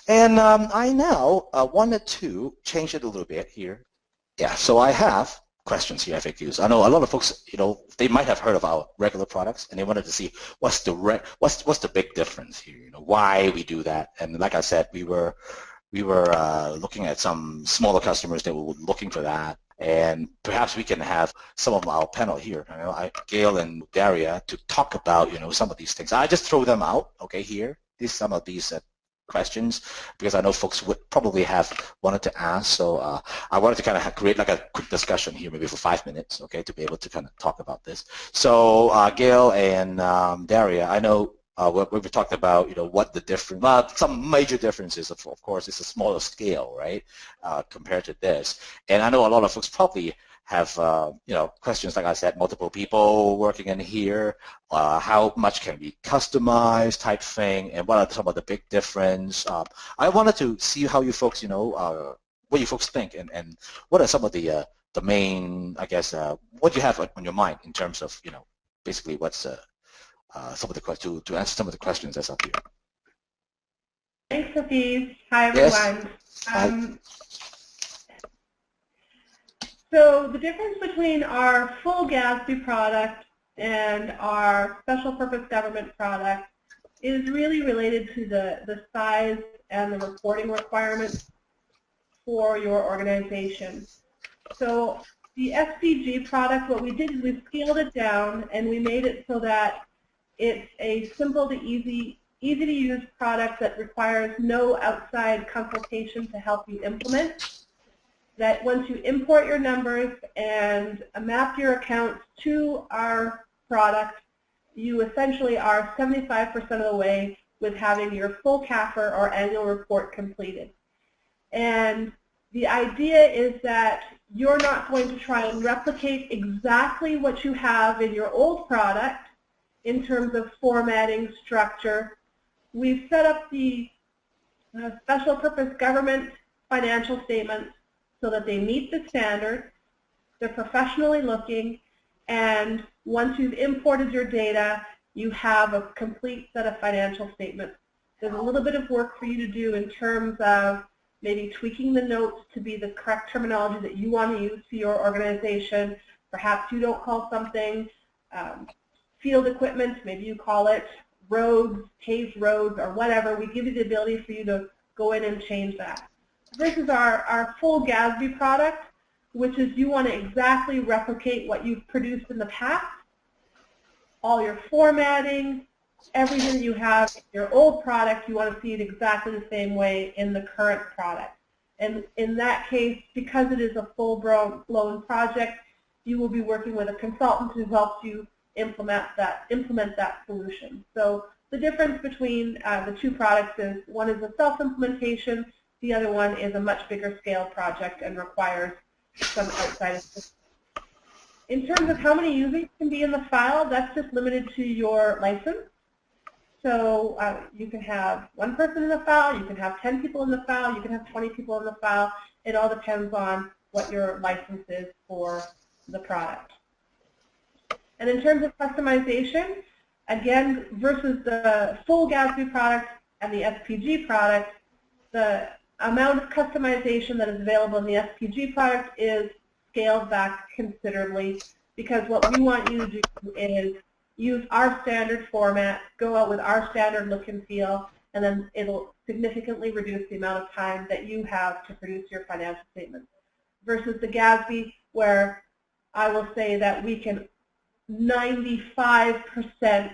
And I now wanted to change it a little bit here. Yeah, so I have questions here, FAQs. I know a lot of folks, they might have heard of our regular products, and they wanted to see what's the big difference here. Why we do that. And like I said, we were looking at some smaller customers that were looking for that, and perhaps we can have some of our panel here, Gail and Daria, to talk about some of these things. I just throw them out, okay, here. Some of these questions, because I know folks would probably have wanted to ask. So I wanted to kind of create like a quick discussion here, maybe for 5 minutes, okay, to be able to kind of talk about this. So Gail and Daria, I know we've talked about, what the difference, some major differences, of course, it's a smaller scale, right, compared to this. And I know a lot of folks probably have, questions, like I said, multiple people working in here, how much can be customized type thing, and what are some of the big difference. I wanted to see how you folks, what you folks think, and what are some of the main, I guess, what you have on your mind in terms of, basically what's some of the questions, to answer some of the questions that's up here. Thanks, Hafiz. Hi, everyone. Yes. So the difference between our full GASB product and our special purpose government product is really related to the size and the reporting requirements for your organization. So the SPG product, what we did is we scaled it down and we made it so that it's a simple to easy to use product that requires no outside consultation to help you implement. That once you import your numbers and map your accounts to our product, you essentially are 75% of the way with having your full CAFR or annual report completed. And the idea is that you're not going to try and replicate exactly what you have in your old product in terms of formatting, structure. We've set up the special purpose government financial statements so that they meet the standards, they're professionally looking, and once you've imported your data, you have a complete set of financial statements. There's a little bit of work for you to do in terms of maybe tweaking the notes to be the correct terminology that you want to use for your organization. Perhaps you don't call something field equipment, maybe you call it roads, paved roads, or whatever. We give you the ability for you to go in and change that. This is our full GASB product, which is you want to exactly replicate what you've produced in the past. All your formatting, everything you have in your old product, you want to see it exactly the same way in the current product. And in that case, because it is a full-blown project, you will be working with a consultant who helps you implement that solution. So the difference between the two products is one is a self-implementation, the other one is a much bigger scale project and requires some outside assistance. In terms of how many users can be in the file, that's just limited to your license. So you can have one person in the file, you can have 10 people in the file, you can have 20 people in the file. It all depends on what your license is for the product. And in terms of customization, again, versus the full GASB product and the SPG product, the amount of customization that is available in the SPG product is scaled back considerably, because what we want you to do is use our standard format, go out with our standard look and feel, and then it'll significantly reduce the amount of time that you have to produce your financial statements. Versus the GASB, where I will say that we can 95%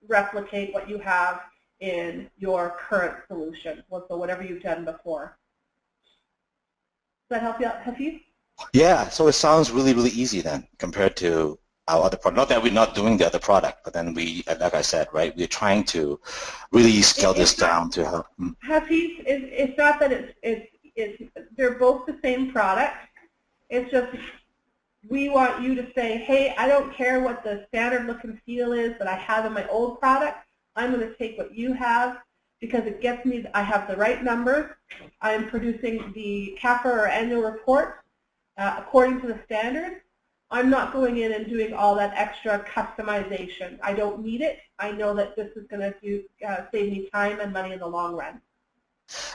replicate what you have in your current solution, so whatever you've done before. Does that help you out, Hafiz? Yeah, so it sounds really, really easy then compared to our other product. Not that we're not doing the other product, but then we, like I said, right, we're trying to really scale this down to help. Hafiz, it's not that they're both the same product. It's just we want you to say, hey, I don't care what the standard look and feel is that I have in my old product. I'm going to take what you have because it gets me, I have the right numbers. I'm producing the CAFR or annual report according to the standards. I'm not going in and doing all that extra customization. I don't need it. I know that this is going to save me time and money in the long run.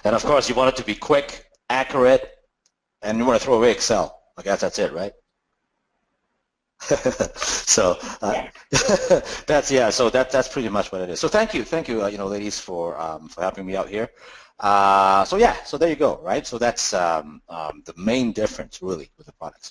And of course, you want it to be quick, accurate, and you want to throw away Excel. I guess that's it, right? So Yeah. that's pretty much what it is. So thank you, ladies, for helping me out here. So there you go, right? So that's the main difference really with the products.